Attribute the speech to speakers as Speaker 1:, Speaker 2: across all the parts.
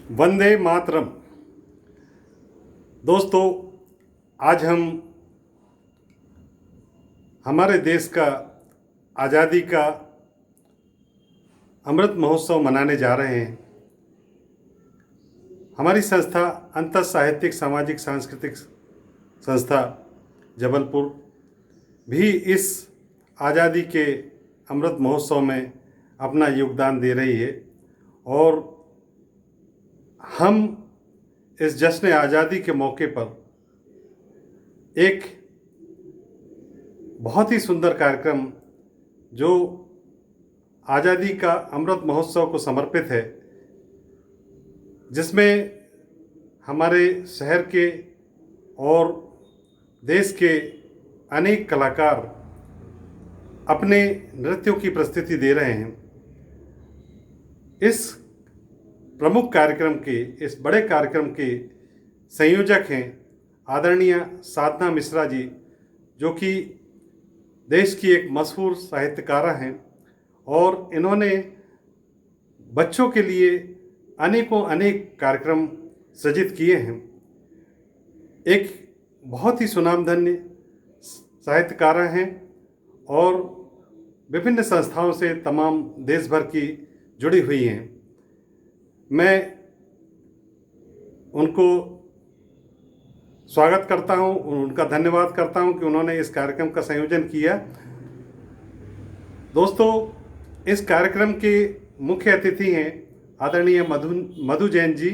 Speaker 1: वंदे मातरम। दोस्तों, आज हम हमारे देश का आज़ादी का अमृत महोत्सव मनाने जा रहे हैं। हमारी संस्था अंतर साहित्यिक सामाजिक सांस्कृतिक संस्था जबलपुर भी इस आज़ादी के अमृत महोत्सव में अपना योगदान दे रही है और हम इस जश्न आज़ादी के मौके पर एक बहुत ही सुंदर कार्यक्रम जो आज़ादी का अमृत महोत्सव को समर्पित है, जिसमें हमारे शहर के और देश के अनेक कलाकार अपने नृत्यों की प्रस्तुति दे रहे हैं। इस प्रमुख कार्यक्रम के, इस बड़े कार्यक्रम के संयोजक हैं आदरणीय साधना मिश्रा जी, जो कि देश की एक मशहूर साहित्यकारा हैं और इन्होंने बच्चों के लिए अनेक कार्यक्रम सृजित किए हैं। एक बहुत ही सुनामधन्य साहित्यकारा हैं और विभिन्न संस्थाओं से तमाम देश भर की जुड़ी हुई हैं। मैं उनको स्वागत करता हूं, उनका धन्यवाद करता हूं कि उन्होंने इस कार्यक्रम का संयोजन किया। दोस्तों, इस कार्यक्रम के मुख्य अतिथि हैं आदरणीय मधु जैन जी,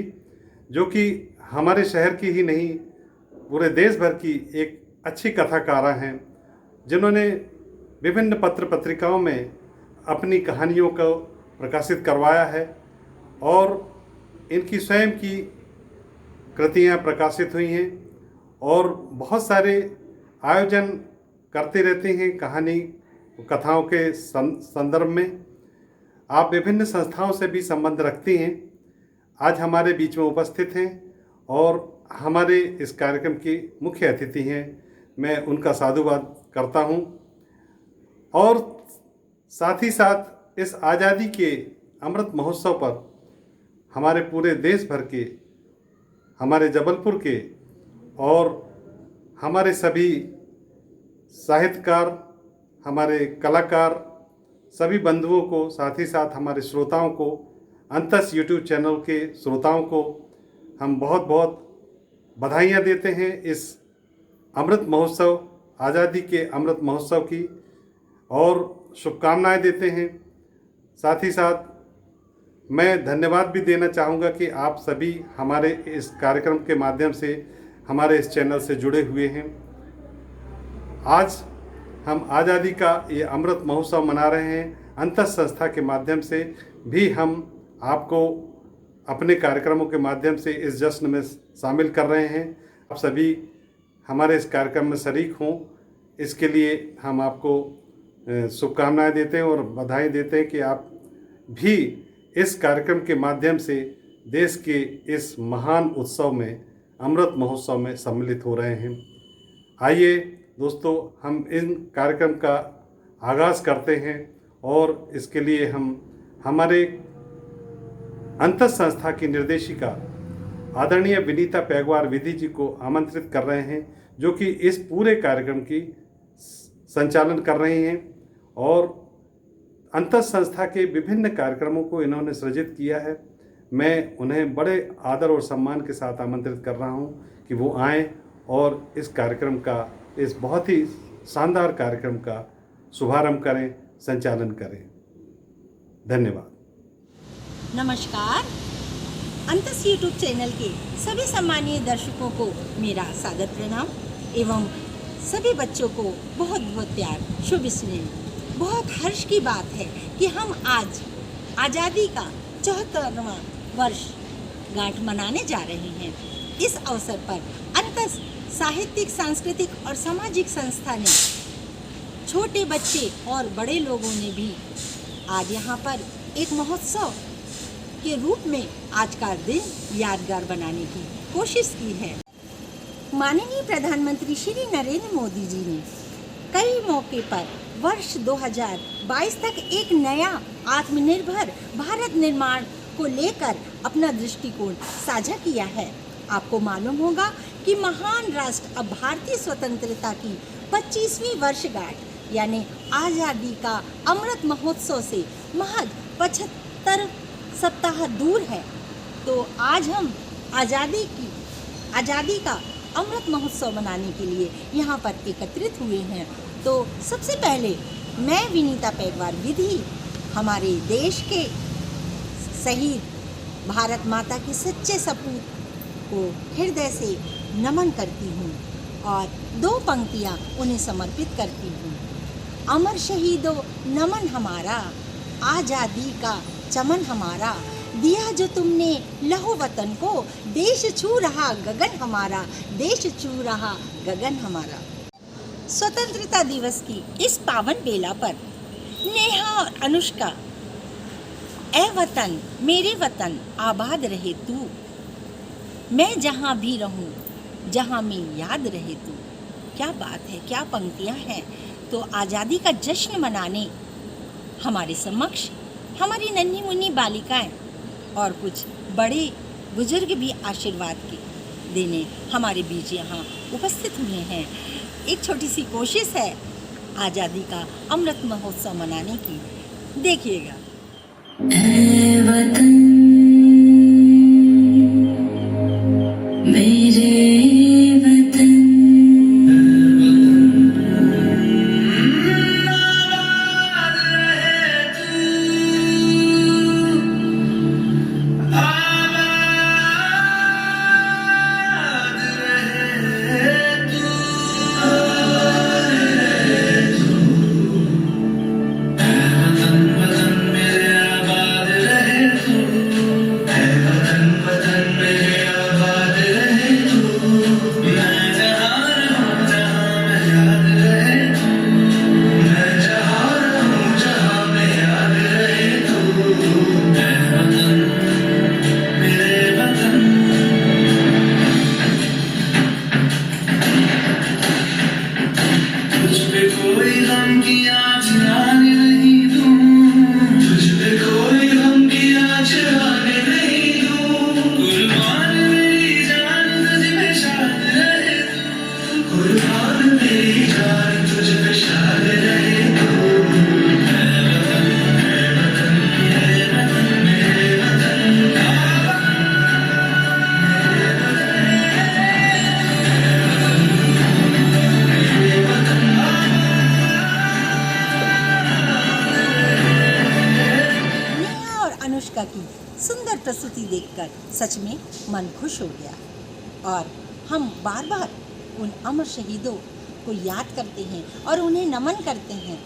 Speaker 1: जो कि हमारे शहर की ही नहीं पूरे देश भर की एक अच्छी कथाकारा हैं, जिन्होंने विभिन्न पत्र पत्रिकाओं में अपनी कहानियों को प्रकाशित करवाया है और इनकी स्वयं की कृतियाँ प्रकाशित हुई हैं और बहुत सारे आयोजन करते रहते हैं कहानी कथाओं के संदर्भ में। आप विभिन्न संस्थाओं से भी संबंध रखती हैं। आज हमारे बीच में उपस्थित हैं और हमारे इस कार्यक्रम की मुख्य अतिथि हैं। मैं उनका साधुवाद करता हूं और साथ ही साथ इस आज़ादी के अमृत महोत्सव पर हमारे पूरे देश भर के, हमारे जबलपुर के और हमारे सभी साहित्यकार, हमारे कलाकार, सभी बंधुओं को, साथ ही साथ हमारे श्रोताओं को, अंतस यूट्यूब चैनल के श्रोताओं को हम बहुत बहुत बधाइयाँ देते हैं इस अमृत महोत्सव, आज़ादी के अमृत महोत्सव की, और शुभकामनाएं देते हैं। साथ ही साथ मैं धन्यवाद भी देना चाहूँगा कि आप सभी हमारे इस कार्यक्रम के माध्यम से हमारे इस चैनल से जुड़े हुए हैं। आज हम आज़ादी का ये अमृत महोत्सव मना रहे हैं। अंतर संस्था के माध्यम से भी हम आपको अपने कार्यक्रमों के माध्यम से इस जश्न में शामिल कर रहे हैं। आप सभी हमारे इस कार्यक्रम में शरीक हों, इसके लिए हम आपको शुभकामनाएं देते हैं और बधाई देते हैं कि आप भी इस कार्यक्रम के माध्यम से देश के इस महान उत्सव में, अमृत महोत्सव में सम्मिलित हो रहे हैं। आइए दोस्तों, हम इन कार्यक्रम का आगाज़ करते हैं और इसके लिए हम हमारे अंतर संस्था की निर्देशिका आदरणीय विनीता पैगवार विधि जी को आमंत्रित कर रहे हैं, जो कि इस पूरे कार्यक्रम की संचालन कर रही हैं और अंतर संस्था के विभिन्न कार्यक्रमों को इन्होंने सृजित किया है। मैं उन्हें बड़े आदर और सम्मान के साथ आमंत्रित कर रहा हूं कि वो आएं और इस कार्यक्रम का, इस बहुत ही शानदार कार्यक्रम का शुभारंभ करें, संचालन करें। धन्यवाद।
Speaker 2: नमस्कार। अंतस यूट्यूब चैनल के सभी सम्मानीय दर्शकों को मेरा सादर प्रणाम एवं सभी बच्चों को बहुत बहुत प्यार, शुभ स्नेह। बहुत हर्ष की बात है कि हम आज आज़ादी का 74वां वर्ष गांठ मनाने जा रहे हैं। इस अवसर पर अंतस साहित्यिक सांस्कृतिक और सामाजिक संस्था ने, छोटे बच्चे और बड़े लोगों ने भी आज यहाँ पर एक महोत्सव के रूप में आज का दिन यादगार बनाने की कोशिश की है। माननीय प्रधानमंत्री श्री नरेंद्र मोदी जी ने कई मौके पर वर्ष 2022 तक एक नया आत्मनिर्भर भारत निर्माण को लेकर अपना दृष्टिकोण साझा किया है। आपको मालूम होगा कि महान राष्ट्र अब भारतीय स्वतंत्रता की 25वीं वर्षगांठ यानी आज़ादी का अमृत महोत्सव से महज 75 सप्ताह दूर है। तो आज हम आज़ादी का अमृत महोत्सव मनाने के लिए यहाँ पर एकत्रित हुए हैं। तो सबसे पहले मैं विनीता पैगवार विधि हमारे देश के शहीद भारत माता के सच्चे सपूत को हृदय से नमन करती हूँ और 2 पंक्तियाँ उन्हें समर्पित करती हूँ। अमर शहीदों नमन हमारा, आज़ादी का चमन हमारा, दिया जो तुमने लहू वतन को, देश छू रहा गगन हमारा, देश छू रहा गगन हमारा। स्वतंत्रता दिवस की इस पावन बेला पर नेहा और अनुष्का, ए वतन मेरे वतन आबाद रहे तू, मैं जहाँ भी रहूँ जहाँ में याद रहे तू। क्या बात है, क्या पंक्तियाँ हैं। तो आज़ादी का जश्न मनाने हमारे समक्ष हमारी नन्ही मुन्नी बालिकाएं और कुछ बड़े बुजुर्ग भी आशीर्वाद के देने हमारे बीच यहाँ उपस्थित हुए हैं। एक छोटी सी कोशिश है आज़ादी का अमृत महोत्सव मनाने की, देखिएगा।
Speaker 3: ऐ वतन मेरे वतन,
Speaker 2: की सुंदर प्रस्तुति देखकर सच में मन खुश हो गया और हम बार बार उन अमर शहीदों को याद करते हैं और उन्हें नमन करते हैं।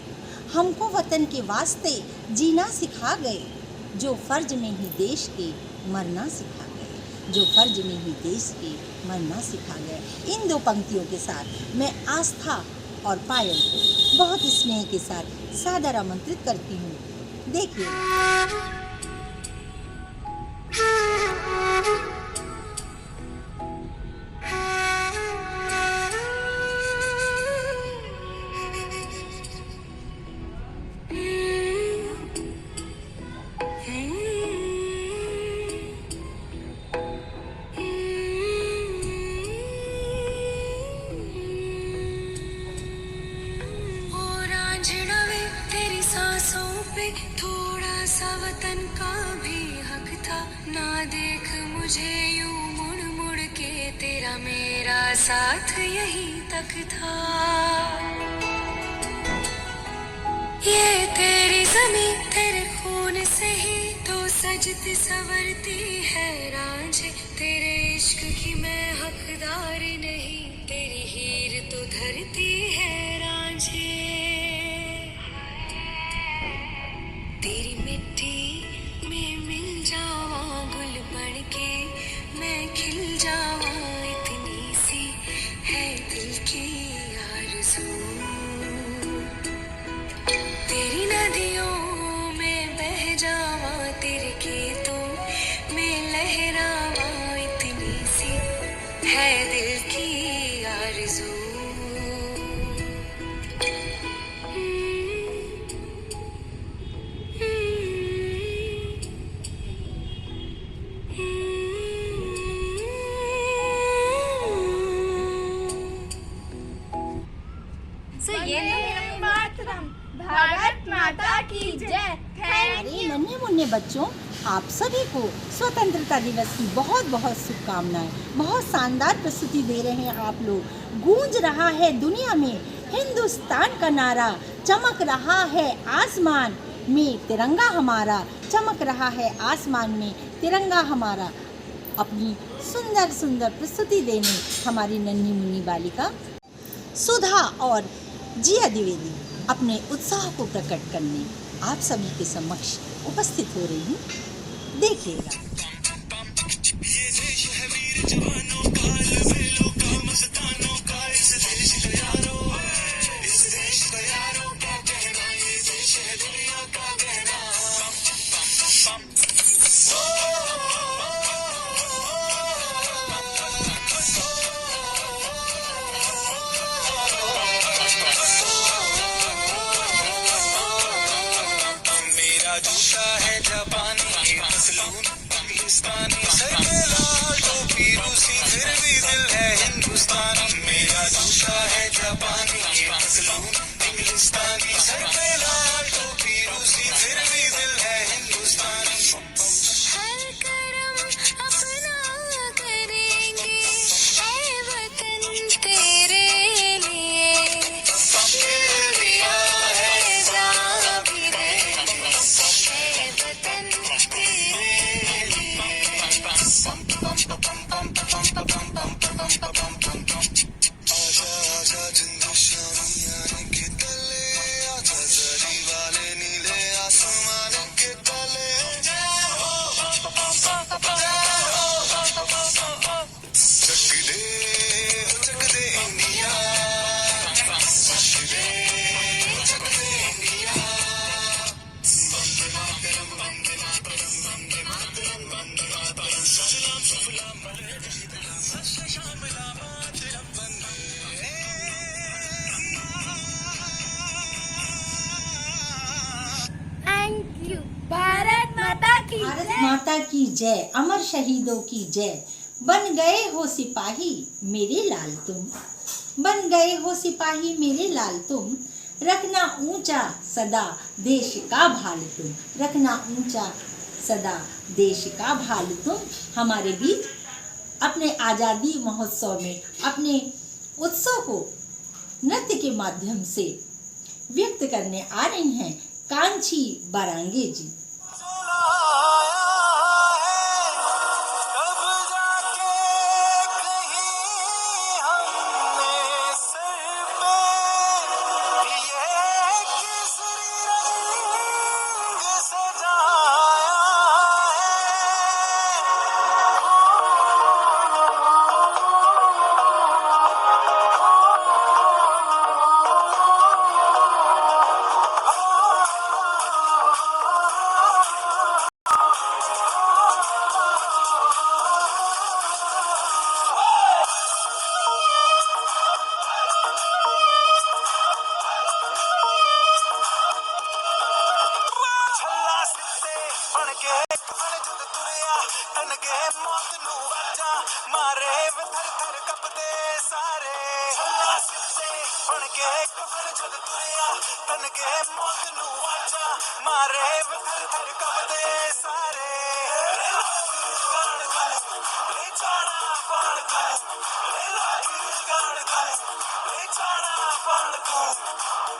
Speaker 2: हमको वतन के वास्ते जीना सिखा गए, जो फर्ज में ही देश के मरना सिखा गए, जो फर्ज में ही देश के मरना सिखा गए। इन 2 पंक्तियों के साथ मैं आस्था और पायल को बहुत स्नेह के साथ सादर आमंत्रित करती हूँ। देखिए।
Speaker 3: थोड़ा सा वतन का भी हक था, ना देख मुझे यूं मुड़ मुड़ के, तेरा मेरा साथ यही तक था। ये तेरी ज़मीं तेरे खून से ही तो सजती संवरती है रांझे, तेरे इश्क की मैं हकदार नहीं, तेरी हीर तो धरती है रांझे। तेरी मिट्टी में मिल जावा गुल बन के, मैं खिल जावा, इतनी सी है दिल की आरज़ू। तेरी नदियों में बह जावा, तेरे खेतों में लहरावा, इतनी सी है दिल की आरज़ू।
Speaker 4: माता की जय।
Speaker 2: अरे नन्हे मुन्ने बच्चों, आप सभी को स्वतंत्रता दिवस की बहुत बहुत शुभकामनाएं। बहुत शानदार प्रस्तुति दे रहे हैं आप लोग। गूंज रहा है दुनिया में हिंदुस्तान का नारा, चमक रहा है आसमान में तिरंगा हमारा, चमक रहा है आसमान में तिरंगा हमारा। अपनी सुंदर सुंदर प्रस्तुति देने हमारी नन्ही मुन्नी बालिका सुधा और जिया द्विवेदी अपने उत्साह को प्रकट करने आप सभी के समक्ष उपस्थित हो रही हूँ। देखिएगा।
Speaker 5: जूता है जापानी मसलून पाकिस्तानी, सर पे लाल टोपी रूसी, फिर भी दिल है हिंदुस्तानी। मेरा जूता है जापानी मसलून इंग्लिस्तानी, सर पे लाल टोपी रूसी, फिर भी दिल है हिंदुस्तानी।
Speaker 3: हर करम अपना करेंगे ऐ वतन तेरे लिए, दिल दिया है जान भी देंगे ऐ वतन तेरे लिए।
Speaker 5: आजा आजा जिंद शामी आने के तले, आजा जरी वाले नीले आसमान के तले। Chak De India, Chak De India.
Speaker 4: Thank you. Bharat Mata की
Speaker 2: भारत
Speaker 4: जय।
Speaker 2: माता की जय, अमर शहीदों की जय। बन गए हो सिपाही मेरे लाल तुम, बन गए हो सिपाही मेरे लाल तुम, रखना ऊंचा सदा देश का भाल तुम, रखना ऊंचा सदा देश का भाल तुम। हमारे बीच अपने आज़ादी महोत्सव में अपने उत्सव को नृत्य के माध्यम से व्यक्त करने आ रही हैं कांची बारांगे जी।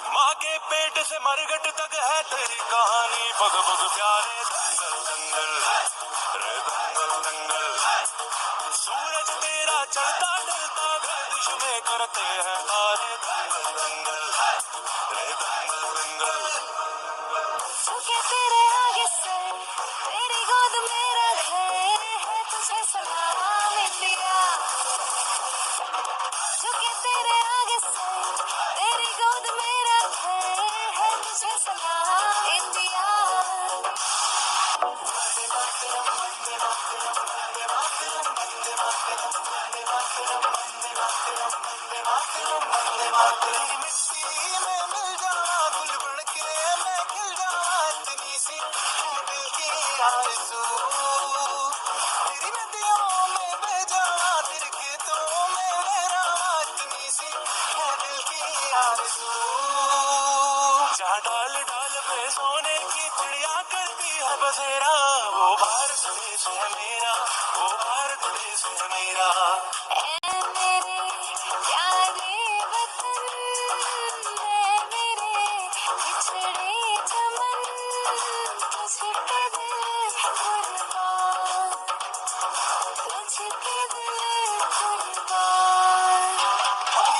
Speaker 5: माँ के पेट से मरगट तक है तेरी कहानी, पग पग प्यारे दंगल दंगल रे दंगल दंगल। सूरज तेरा चढ़ता ढलता गर्दिश में करते हैं तारे, दंगल दंगल रे दंगल दंगल।
Speaker 3: झुके तेरे आगे से तेरी गोद मेरा घर है, तुझे सलाम इंडिया। झुके तेरे आगे से तेरी गोद मेरा घर है, तुझे सलाम इंडिया।
Speaker 5: तेरी मिट्टी में मिल जाना, गुल बन के मैं खिल जाना, इतनी सी है दिल की आरज़ू। तेरी नदियों में बह जाना, तेरे खेतों में लहराना, इतनी सी है दिल की आरज़ू। जहाँ डाल डाल पे सोने की चिड़िया करती है बसेरा, वो भारत देश है मेरा, वो भारत देश है मेरा।
Speaker 3: ऐ मेरे प्यारे वतन, ऐ मेरे बिछड़े चमन, तुझ पे दिल कुर्बान, तुझ पे दिल कुर्बान।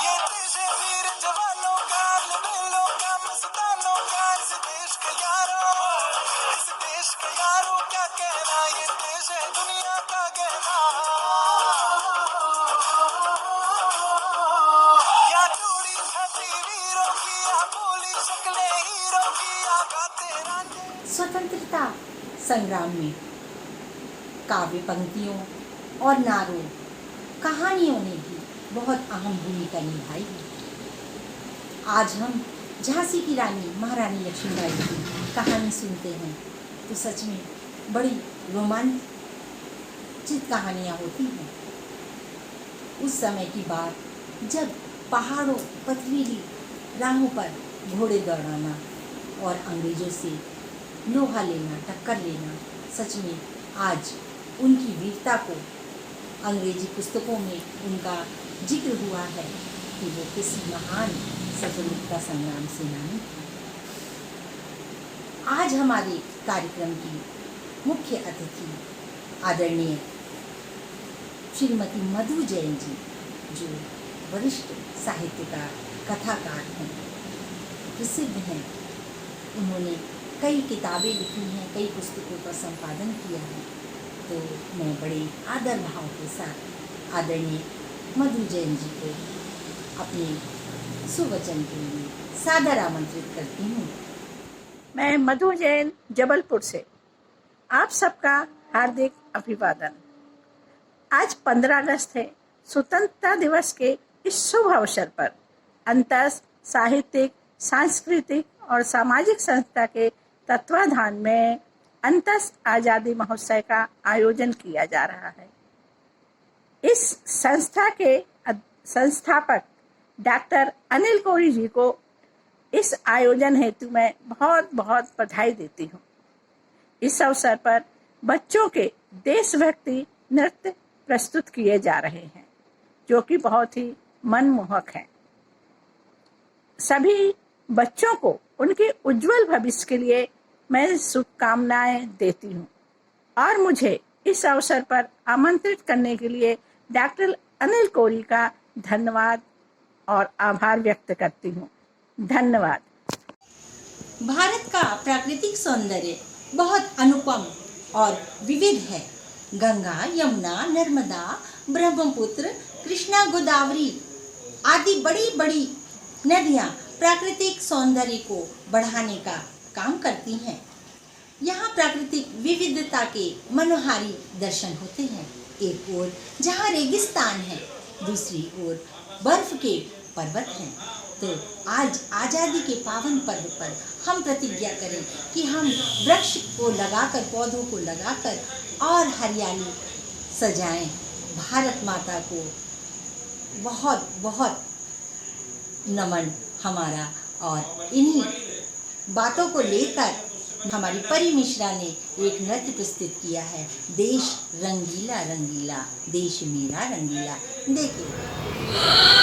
Speaker 5: ये देश है वीर जवानों का, लबेलों का, मस्तानों का, इस देश के यारों, इस देश के यारों क्या कहना, ये देश है दुनिया का गहना। या जोड़ी छाती वीरों की, या बोली शक्लें हीरों की, या गाते रांझे।
Speaker 2: स्वतंत्रता संग्राम में काव्य पंक्तियों और नारों कहानियों ने भी बहुत अहम भूमिका निभाई है। आज हम झांसी की रानी महारानी लक्ष्मीबाई की कहानी सुनते हैं तो सच में बड़ी रोमांचित कहानियाँ होती हैं। उस समय की बात जब पहाड़ों पथरीली राहों पर घोड़े दौड़ाना और अंग्रेजों से लोहा लेना, टक्कर लेना, सच में आज उनकी वीरता को अंग्रेजी पुस्तकों में उनका जिक्र हुआ है कि वो किसी महान स्वतंत्रता संग्राम सेनानी थे। आज हमारे कार्यक्रम की मुख्य अतिथि आदरणीय श्रीमती मधु जैन जी, जो वरिष्ठ साहित्यकार, कथाकार हैं, प्रसिद्ध हैं। उन्होंने कई किताबें लिखी हैं, कई पुस्तकों का संपादन किया है। तो मैं बड़े आदर भाव के साथ आदरणीय मधु जैन जी को अपने सुवचन के लिए सादर आमंत्रित करती हूँ।
Speaker 6: मैं मधु जैन जबलपुर से आप सबका हार्दिक अभिवादन। आज 15 अगस्त है। स्वतंत्रता दिवस के इस शुभ अवसर पर अंतर साहित्यिक, सांस्कृतिक और सामाजिक संस्था के तत्वाधान में अंतर आज़ादी महोत्सव का आयोजन किया जा रहा है। इस संस्था के संस्थापक डॉक्टर अनिल कोरी जी को इस आयोजन हेतु मैं बहुत बहुत बधाई देती हूँ। इस अवसर पर बच्चों के देशभक्ति नृत्य प्रस्तुत किए जा रहे हैं, जो कि बहुत ही मनमोहक हैं। सभी बच्चों को उनके उज्जवल भविष्य के लिए मैं शुभकामनाएं देती हूँ और मुझे इस अवसर पर आमंत्रित करने के लिए डॉक्टर अनिल कोरी का धन्यवाद और आभार व्यक्त करती हूँ। धन्यवाद।
Speaker 2: भारत का प्राकृतिक सौंदर्य बहुत अनुपम और विविध है। गंगा, यमुना, नर्मदा, ब्रह्मपुत्र, कृष्णा, गोदावरी आदि बड़ी बड़ी नदियाँ प्राकृतिक सौंदर्य को बढ़ाने का काम करती हैं। यहाँ प्राकृतिक विविधता के मनोहारी दर्शन होते हैं। एक ओर जहाँ रेगिस्तान है, दूसरी ओर बर्फ के पर्वत हैं। तो आज आज़ादी के पावन पर्व पर हम प्रतिज्ञा करें कि हम वृक्ष को लगाकर, पौधों को लगाकर और हरियाली सजाएं। भारत माता को बहुत बहुत नमन हमारा। और इन्हीं बातों को लेकर हमारी परी मिश्रा ने एक नृत्य प्रस्तुत किया है, देश रंगीला रंगीला, देश मेरा रंगीला। देखिए।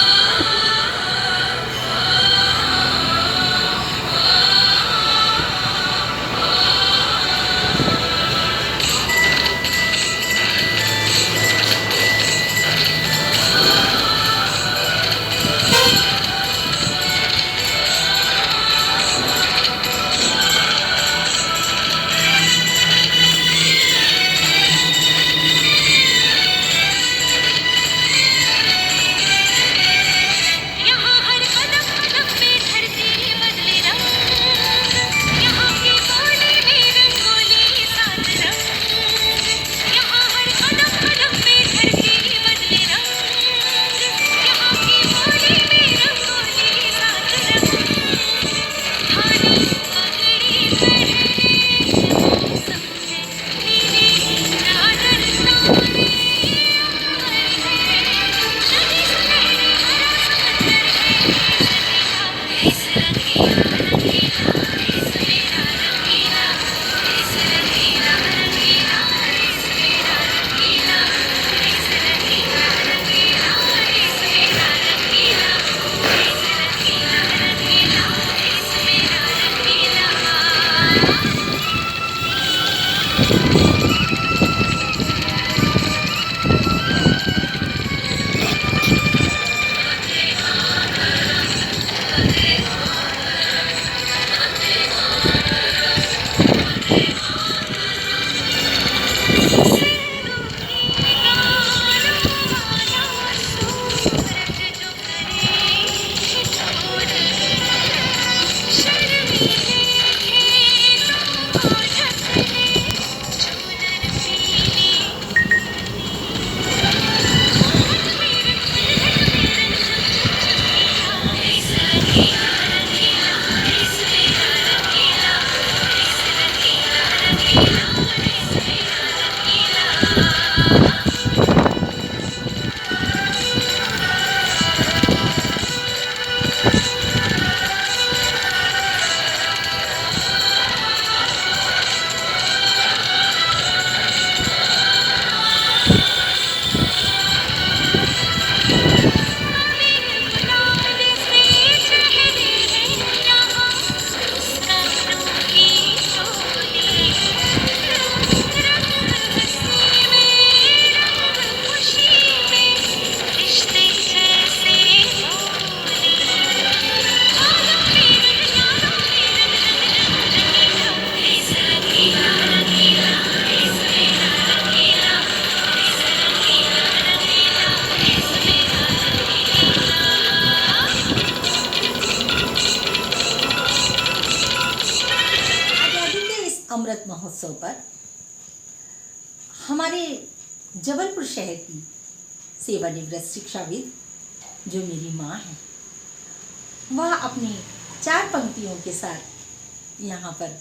Speaker 2: अमृत महोत्सव पर हमारे जबलपुर शहर की सेवानिवृत्त शिक्षाविद जो मेरी माँ है, वह अपनी 4 पंक्तियों के साथ यहाँ पर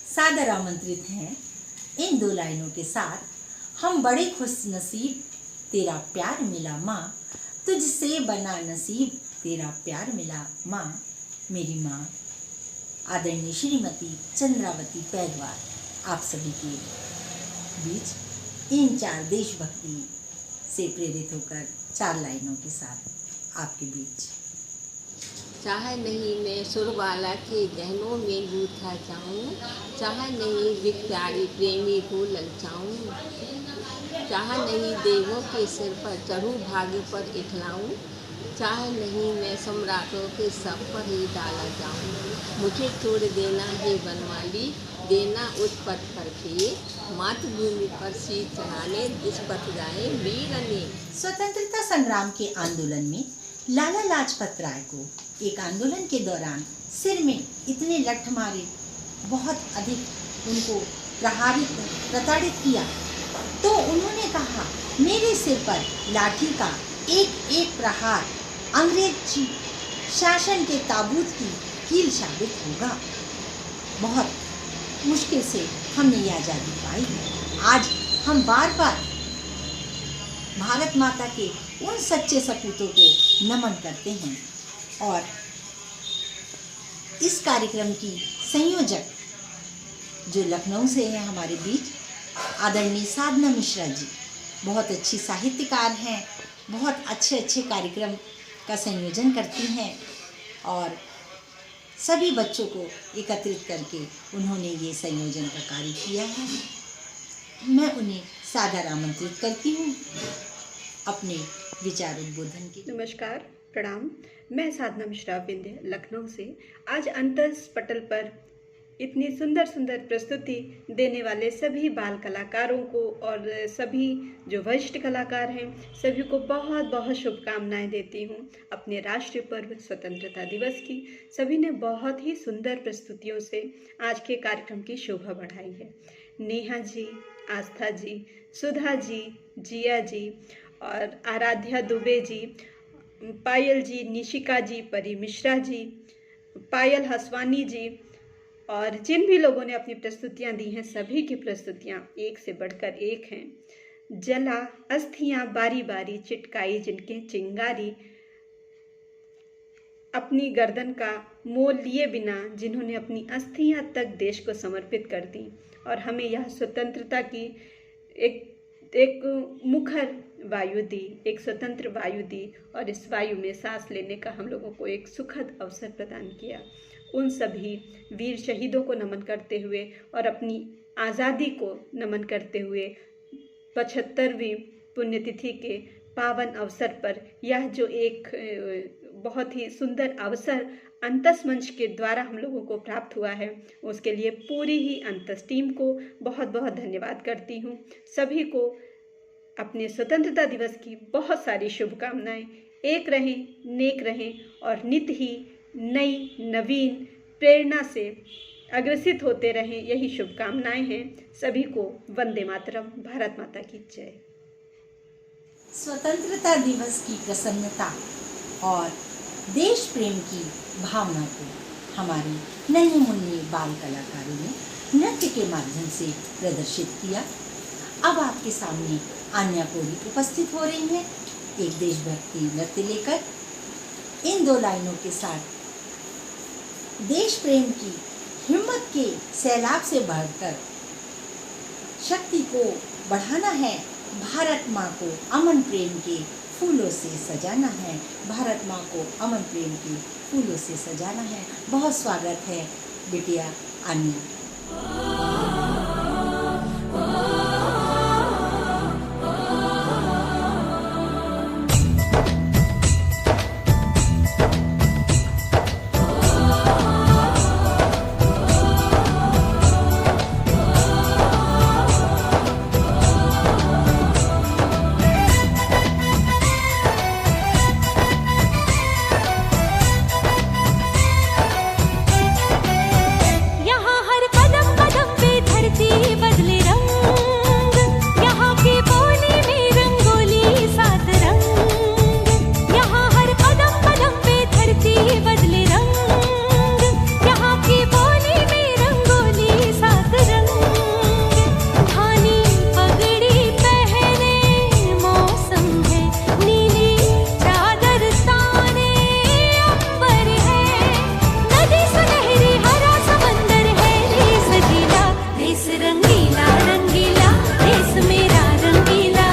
Speaker 2: सादर आमंत्रित हैं। इन 2 लाइनों के साथ, हम बड़े खुश नसीब तेरा प्यार मिला माँ, तुझसे बना नसीब तेरा प्यार मिला माँ। मेरी माँ आदरणीय श्रीमती चंद्रावती पैगवार आप सभी के बीच इन 4 देशभक्ति से प्रेरित होकर 4 लाइनों के साथ आपके बीच।
Speaker 7: चाहे नहीं मैं सुरबाला के गहनों में गूथा जाऊं, चाहे नहीं बिक प्यारी प्रेमी को ललचाऊं, चाहे नहीं देवों के सिर पर चढ़ूं भाग्य पर इठलाऊं, चाहे नहीं मैं सम्राटों के सब पर ही डाला जाऊं। मुझे छोड़ देना हे बनवाली, देना उस पथ पर फिर, मातृभूमि पर शीश चढ़ाने जिस पथ जाए वीर अनेक।
Speaker 2: स्वतंत्रता संग्राम के आंदोलन में लाला लाजपत राय को एक आंदोलन के दौरान सिर में इतने लठ मारे, बहुत अधिक उनको प्रताड़ित किया, तो उन्होंने कहा मेरे सिर पर लाठी का एक एक प्रहार अंग्रेज शासन के ताबूत की कील साबित होगा। बहुत मुश्किल से हमने ये आज़ादी पाई है। आज हम बार बार भारत माता के उन सच्चे सपूतों को नमन करते हैं। और इस कार्यक्रम की संयोजक जो लखनऊ से है हमारे बीच, आदरणीय साधना मिश्रा जी, बहुत अच्छी साहित्यकार हैं, बहुत अच्छे कार्यक्रम का संयोजन करती हैं और सभी बच्चों को एकत्रित करके उन्होंने ये संयोजन का कार्य किया है। मैं उन्हें सादर आमंत्रित करती हूँ अपने विचार उद्बोधन के।
Speaker 8: नमस्कार, प्रणाम। मैं साधना मिश्रा विंध्य लखनऊ से। आज अंतस पटल पर इतनी सुंदर सुंदर प्रस्तुति देने वाले सभी बाल कलाकारों को और सभी जो वरिष्ठ कलाकार हैं सभी को बहुत बहुत शुभकामनाएं देती हूं। अपने राष्ट्रीय पर्व स्वतंत्रता दिवस की सभी ने बहुत ही सुंदर प्रस्तुतियों से आज के कार्यक्रम की शोभा बढ़ाई है। नेहा जी, आस्था जी, सुधा जी, जिया जी और आराध्या दुबे जी, पायल जी, निशिका जी, परी मिश्रा जी, पायल हसवानी जी और जिन भी लोगों ने अपनी प्रस्तुतियां दी हैं सभी की प्रस्तुतियां एक से बढ़कर एक हैं। जला अस्थियां बारी बारी चिटकाई जिनके चिंगारी, अपनी गर्दन का मोल लिए बिना जिन्होंने अपनी अस्थियां तक देश को समर्पित कर दी और हमें यह स्वतंत्रता की एक मुखर वायु दी, एक स्वतंत्र वायु दी और इस वायु में सांस लेने का हम लोगों को एक सुखद अवसर प्रदान किया। उन सभी वीर शहीदों को नमन करते हुए और अपनी आज़ादी को नमन करते हुए 75वीं पुण्यतिथि के पावन अवसर पर यह जो एक बहुत ही सुंदर अवसर अंतस मंच के द्वारा हम लोगों को प्राप्त हुआ है, उसके लिए पूरी ही अंतस टीम को बहुत बहुत धन्यवाद करती हूँ। सभी को अपने स्वतंत्रता दिवस की बहुत सारी शुभकामनाएं। एक रहें, नेक रहें और नित ही नई नवीन प्रेरणा से अग्रसित होते रहें, यही शुभकामनाएं हैं। सभी को वंदे मातरम, भारत माता की जय।
Speaker 2: स्वतंत्रता दिवस की प्रसन्नता और देश प्रेम की भावना को हमारे नन्हे मुन्ने बाल कलाकारों ने नृत्य के माध्यम से प्रदर्शित किया। अब आपके सामने आन्या कोरी उपस्थित हो रही हैं एक देशभक्ति नृत्य लेकर। इन 2 लाइनों के साथ देश प्रेम की हिम्मत के सैलाब से बढ़कर शक्ति को बढ़ाना है। भारत माँ को अमन प्रेम के फूलों से सजाना है, भारत माँ को अमन प्रेम के फूलों से सजाना है। बहुत स्वागत है बिटिया आन्या।
Speaker 3: यहाँ हर कदम कदम रंगीला रंगीला देश मेरा रंगीला,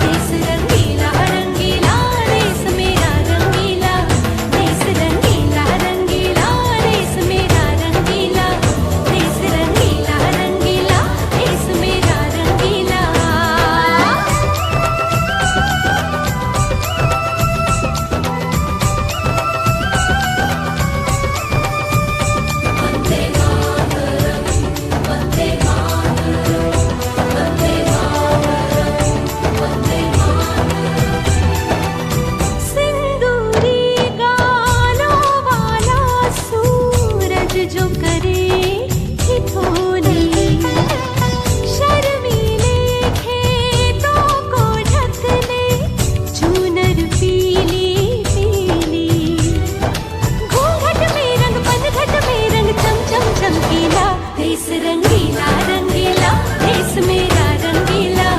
Speaker 3: देश रंगीला रंगीला देश मेरा रंगीला, देश रंगीला रंगीला देश मेरा रंगीला, देश रंगीला रंगीला देश मेरा रंगीला। सिंदूरी गालों वाला सूरज जो करे ठिठोली, शर्मीले खेतों को ढक ले चूनर पीली पीली, घूंघट में रंग पनघट में रंग चम चम चमकीला, देश रंगीला रंगीला देश मेरा रंगीला,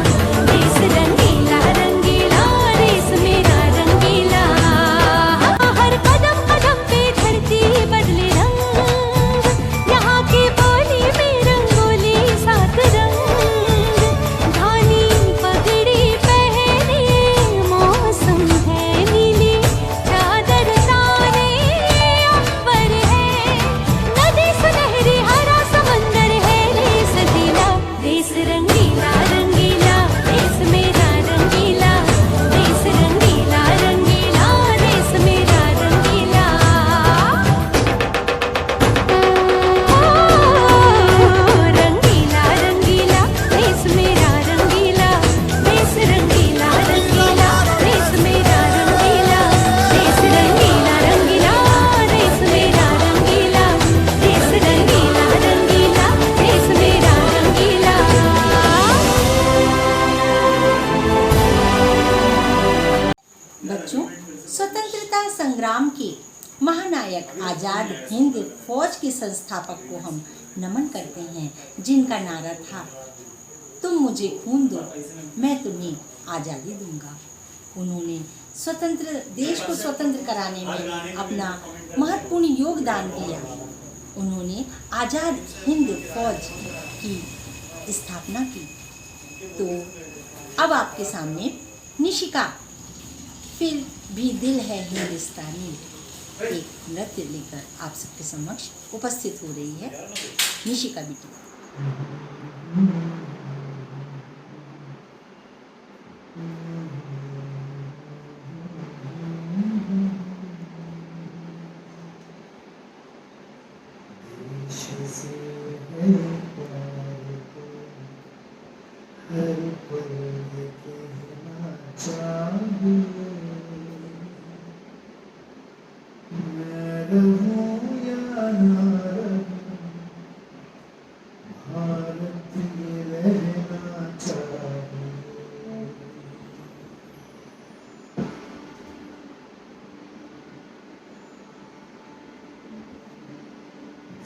Speaker 3: देश रंगीला रंगीला देश मेरा रंगीला। हर कदम कदम पे धरती बदले रंग, यहाँ की बोली में रंगोली सात रंग, धानी पगड़ी पहने मौसम है नीली, चादर तारे अंबर है, नदी सुनहरी हरा समंदर है देश गीला, देश रंगीला रंगीला देश मेरा रंगीला, देश रंगीला रंगीला देश मेरा रंगीला। रंगीला रंगीला देश मेरा रंगीला, देश रंगीला रंगीला देश मेरा रंगीला, देश रंगीला रंगीला देश मेरा रंगीला, देश रंगीला रंगीला देश मेरा रंगीला।
Speaker 2: बच्चों, स्वतंत्रता संग्राम के महानायक आज़ाद हिंद फौज के संस्थापक को हम नमन करते हैं, जिनका नारा था तुम मुझे खून दो मैं तुम्हें आज़ादी दूंगा। उन्होंने देश को स्वतंत्र कराने में अपना महत्वपूर्ण योगदान दिया। उन्होंने आज़ाद हिंद फौज की स्थापना की। तो अब आपके सामने निशिका फिर भी दिल है हिंदुस्तानी एक नृत्य लेकर आप सबके समक्ष उपस्थित हो रही है। निशिका बेटी।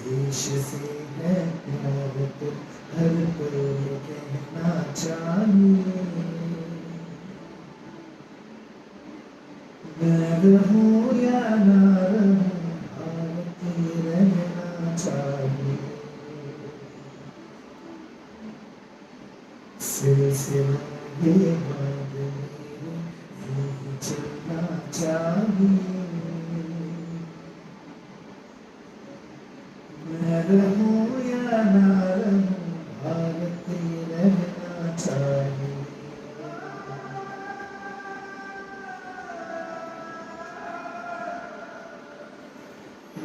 Speaker 9: देश से है प्यार तो हर कोई कहना चाहिए, मैं रहूं या ना रहूं भारतीय रहना चाहिए। सिलसिला ये बात मेरे यूं ही चलना चाहिए, मैं रहूं या ना रहूं भारतीय रहना चाहिए।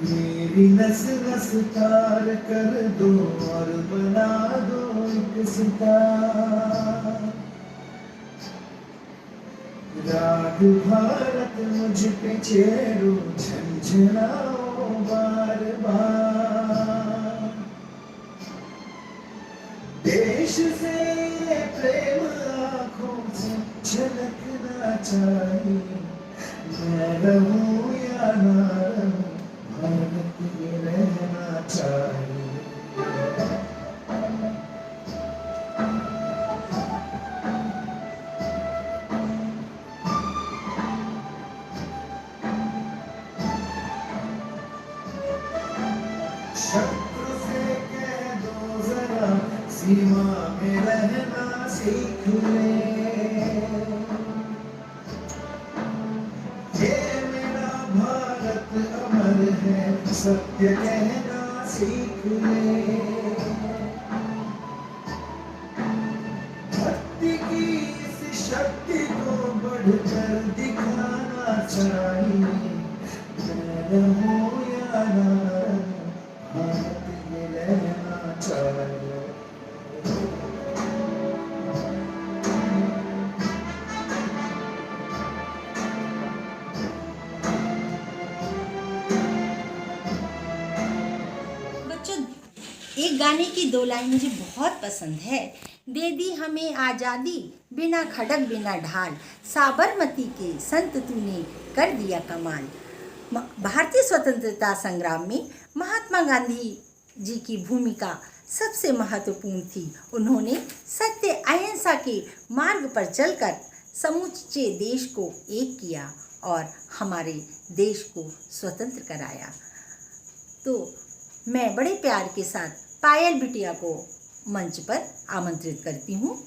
Speaker 9: मेरी नस नस तार कर दो और बना दो एक सितार, राग भारत मुझ पे छेड़ो झंझनाओ बार बार। देश से प्रेम आँखों से झलकना चाहिए, मैं रहूं या ना रहूं भारतीय रहना चाहिए। शत्रु से कह दो जरा सीमा में रहना सीख ले। ये मेरा भारत अमर है, सत्य कहना सीख ले। भक्ति की इस शक्ति को बढ़कर दिखाना चाहिए। मैं रहूं या ना रहूं, भारत में रहना चाहिए।
Speaker 2: बच्चों, एक गाने की 2 लाइन मुझे बहुत पसंद है। दे दी हमें आज़ादी, बिना खड़क बिना ढाल, साबरमती के संत तूने कर दिया कमाल। भारतीय स्वतंत्रता संग्राम में महात्मा गांधी जी की भूमिका सबसे महत्वपूर्ण थी। उन्होंने सत्य अहिंसा के मार्ग पर चलकर समूचे देश को एक किया और हमारे देश को स्वतंत्र कराया। तो मैं बड़े प्यार के साथ पायल बिटिया को मंच पर आमंत्रित करती हूँ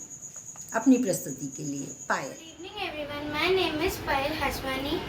Speaker 2: अपनी प्रस्तुति के लिए। पायल।
Speaker 4: Good evening everyone, my name is Payal Haswani.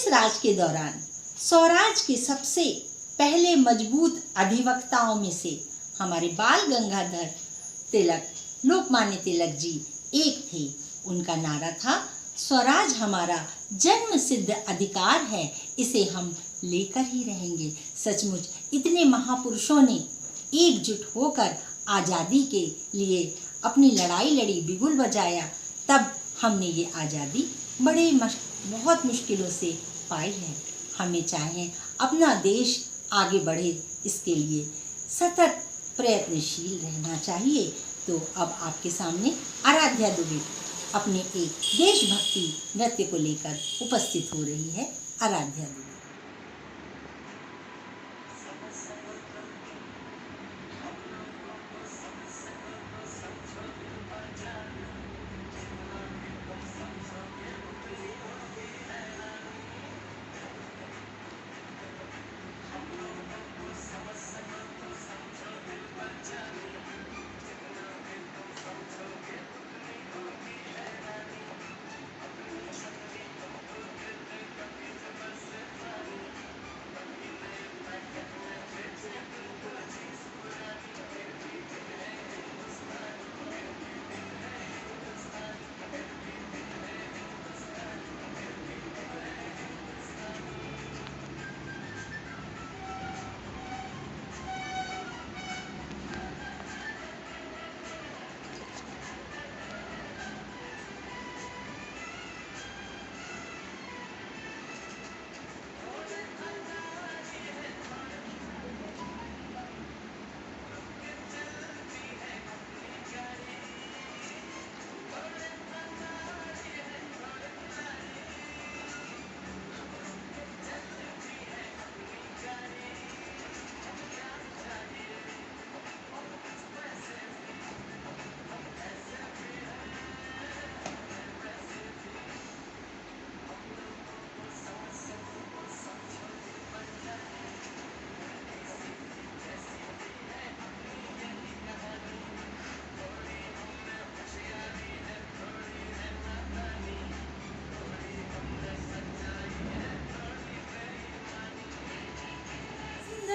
Speaker 2: राज के दौरान स्वराज के सबसे पहले मजबूत अधिवक्ताओं में से हमारे बाल गंगाधर तिलक, लोकमान्य तिलक जी एक थे। उनका नारा था, स्वराज हमारा जन्म सिद्ध अधिकार है, इसे हम लेकर ही रहेंगे। सचमुच इतने महापुरुषों ने एकजुट होकर आज़ादी के लिए अपनी लड़ाई लड़ी, बिगुल बजाया, तब हमने ये आज़ादी बहुत मुश्किलों से पाई है। हमें चाहे अपना देश आगे बढ़े, इसके लिए सतत प्रयत्नशील रहना चाहिए। तो अब आपके सामने आराध्या दुबे अपने एक देशभक्ति नृत्य को लेकर उपस्थित हो रही है। आराध्या दुबे।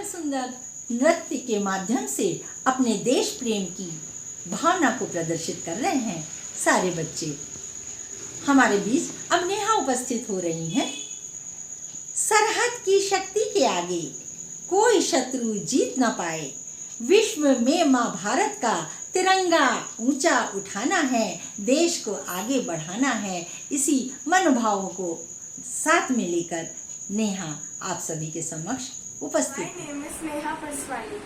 Speaker 2: सुंदर नृत्य के माध्यम से अपने देश प्रेम की भावना को प्रदर्शित कर रहे हैं सारे बच्चे। हमारे बीच अब नेहा उपस्थित हो रही हैं। सरहद की शक्ति के आगे कोई शत्रु जीत न पाए, विश्व में माँ भारत का तिरंगा ऊंचा उठाना है, देश को आगे बढ़ाना है। इसी मनोभावों को साथ में लेकर नेहा आप सभी के समक्ष उपस्थित है।
Speaker 4: My name is Neha Paswani.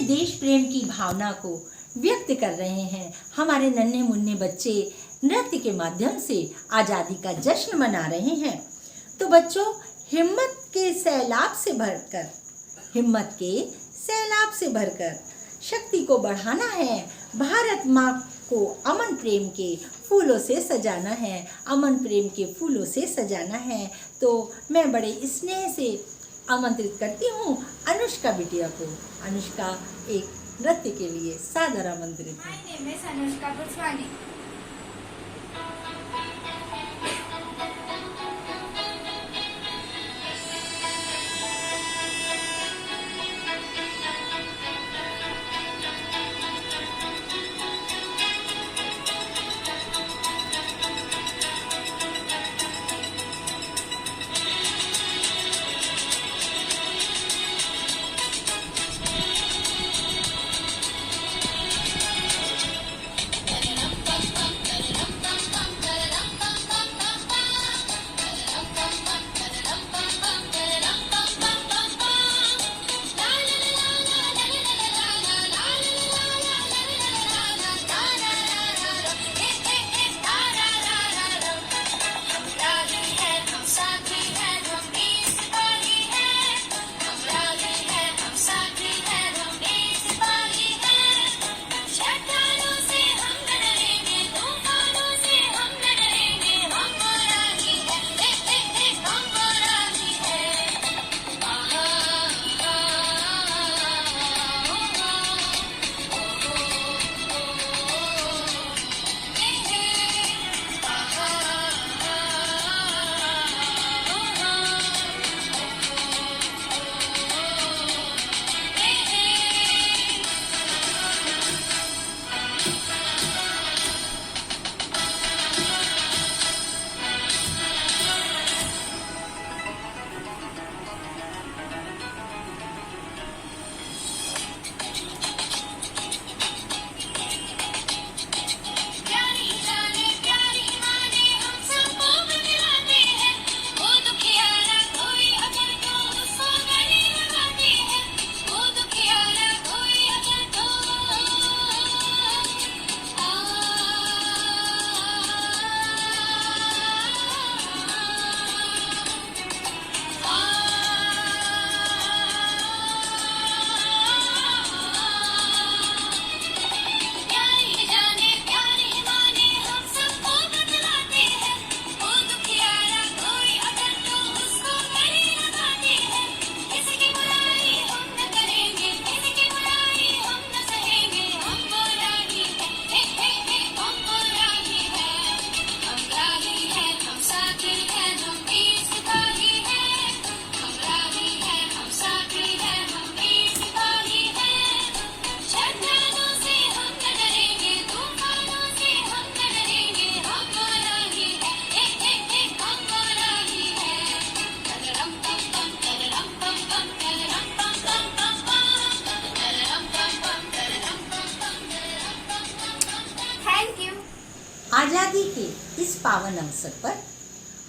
Speaker 2: देश प्रेम की भावना को व्यक्त कर रहे हैं। हमारे नन्हे मुन्ने बच्चे नृत्य के माध्यम से आज़ादी का जश्न मना रहे हैं। तो बच्चों, हिम्मत के सैलाब से भरकर शक्ति को बढ़ाना है। भारत माँ को अमन प्रेम के फूलों से सजाना है, अमन प्रेम के फूलों से सजाना है। तो मैं बड़े स्नेह से आमंत्रित करती हूँ अनुष्का बिटिया को। अनुष्का एक नृत्य के लिए सादर आमंत्रित है।
Speaker 4: My name is Anushka Purswani.
Speaker 2: आज़ादी के इस पावन अवसर पर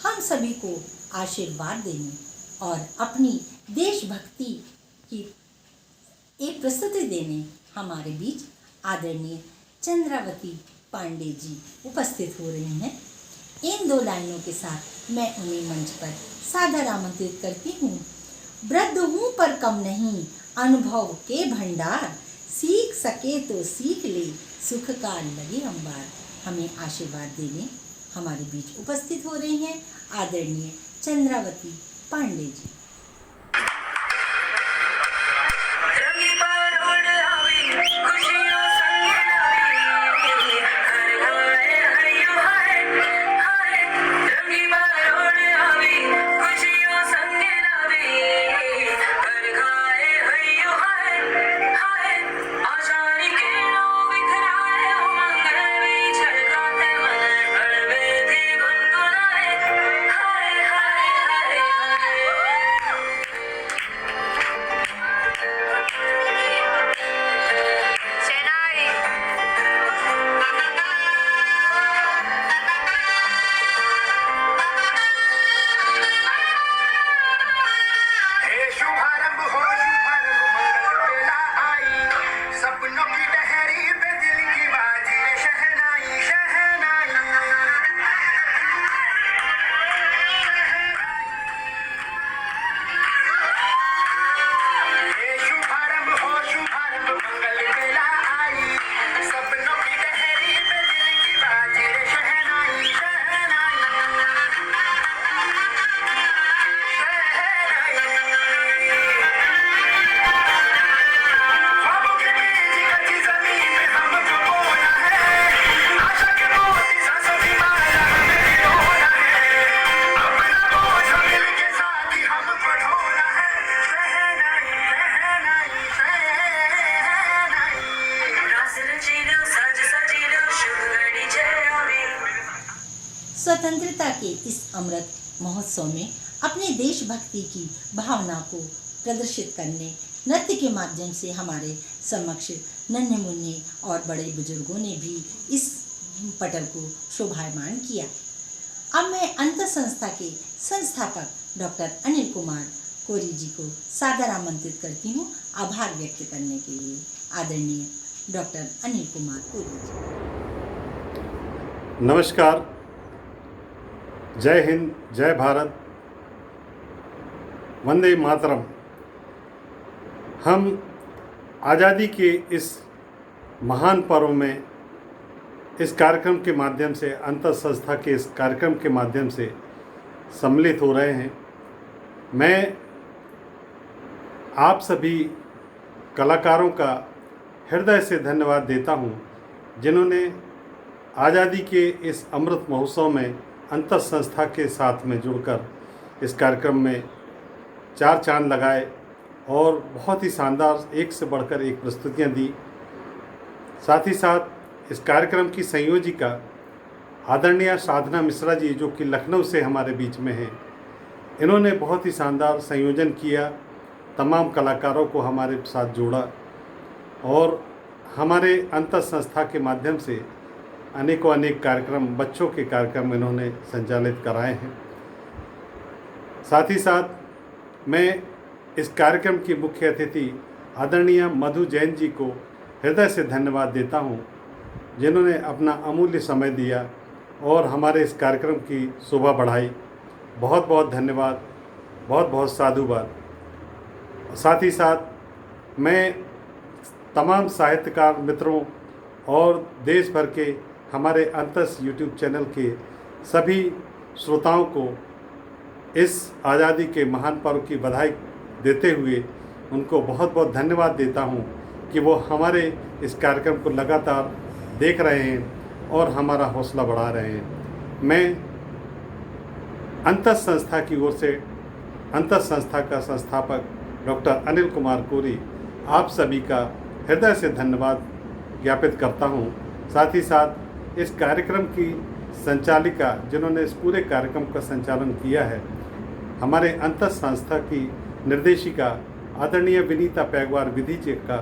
Speaker 2: हम सभी को आशीर्वाद देने और अपनी देशभक्ति की एक प्रस्तुति देने हमारे बीच आदरणीय चंद्रावती पांडे जी उपस्थित हो रहे हैं। इन दो लाइनों के साथ मैं उन्हें मंच पर सादर आमंत्रित करती हूँ। वृद्ध हूँ पर कम नहीं, अनुभव के भंडार, सीख सके तो सीख ले, सुख का लगे अंबार। हमें आशीर्वाद देने हमारे बीच उपस्थित हो रही हैं आदरणीय चंद्रावती पांडे जी। इस अमृत महोत्सव में अपने देशभक्ति की भावना को प्रदर्शित करने नृत्य के माध्यम से हमारे समक्ष नन्हे मुन्ने और बड़े बुजुर्गों ने भी इस पटल को शोभायमान किया। अब मैं अंतर संस्था के संस्थापक डॉक्टर अनिल कुमार कोरी जी को सादर आमंत्रित करती हूँ आभार व्यक्त करने के लिए। आदरणीय डॉक्टर अनिल कुमार कोरी जी।
Speaker 1: नमस्कार, जय हिंद, जय भारत, वंदे मातरम। हम आज़ादी के इस महान पर्व में इस कार्यक्रम के माध्यम से, अंतर संस्था के इस कार्यक्रम के माध्यम से सम्मिलित हो रहे हैं। मैं आप सभी कलाकारों का हृदय से धन्यवाद देता हूं, जिन्होंने आज़ादी के इस अमृत महोत्सव में अंतर संस्था के साथ में जुड़कर इस कार्यक्रम में चार चांद लगाए और बहुत ही शानदार एक से बढ़कर एक प्रस्तुतियां दी। साथ ही साथ इस कार्यक्रम की संयोजिका आदरणीय साधना मिश्रा जी, जो कि लखनऊ से हमारे बीच में हैं, इन्होंने बहुत ही शानदार संयोजन किया, तमाम कलाकारों को हमारे साथ जोड़ा और हमारे अंतर संस्था के माध्यम से अनेकों अनेक कार्यक्रम, बच्चों के कार्यक्रम इन्होंने संचालित कराए हैं। साथ ही साथ मैं इस कार्यक्रम की मुख्य अतिथि आदरणीय मधु जैन जी को हृदय से धन्यवाद देता हूं, जिन्होंने अपना अमूल्य समय दिया और हमारे इस कार्यक्रम की शोभा बढ़ाई। बहुत बहुत धन्यवाद, बहुत बहुत साधुवाद। साथ ही साथ मैं तमाम साहित्यकार मित्रों और देश भर के हमारे अंतस यूट्यूब चैनल के सभी श्रोताओं को इस आज़ादी के महान पर्व की बधाई देते हुए उनको बहुत बहुत धन्यवाद देता हूं कि वो हमारे इस कार्यक्रम को लगातार देख रहे हैं और हमारा हौसला बढ़ा रहे हैं। मैं अंतर संस्था की ओर से, अंतर संस्था का संस्थापक डॉक्टर अनिल कुमार कोरी, आप सभी का हृदय से धन्यवाद ज्ञापित करता हूं। साथ ही साथ इस कार्यक्रम की संचालिका, जिन्होंने इस पूरे कार्यक्रम का संचालन किया है, हमारे अंतर संस्था की निर्देशिका आदरणीय विनीता पैगवार विधि जी का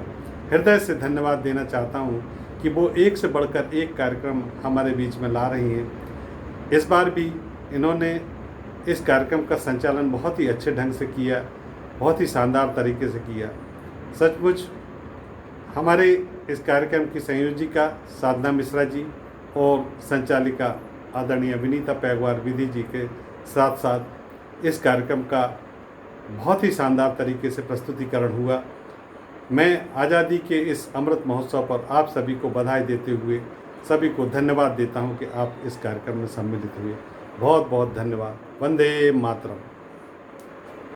Speaker 1: हृदय से धन्यवाद देना चाहता हूं कि वो एक से बढ़कर एक कार्यक्रम हमारे बीच में ला रही हैं। इस बार भी इन्होंने इस कार्यक्रम का संचालन बहुत ही अच्छे ढंग से किया, बहुत ही शानदार तरीके से किया। सचमुच हमारे इस कार्यक्रम की संयोजिका साधना मिश्रा जी और संचालिका आदरणीय विनीता पैगवार विधि जी के साथ साथ इस कार्यक्रम का बहुत ही शानदार तरीके से प्रस्तुतिकरण हुआ। मैं आज़ादी के इस अमृत महोत्सव पर आप सभी को बधाई देते हुए सभी को धन्यवाद देता हूं कि आप इस कार्यक्रम में सम्मिलित हुए। बहुत बहुत धन्यवाद। वंदे मातरम।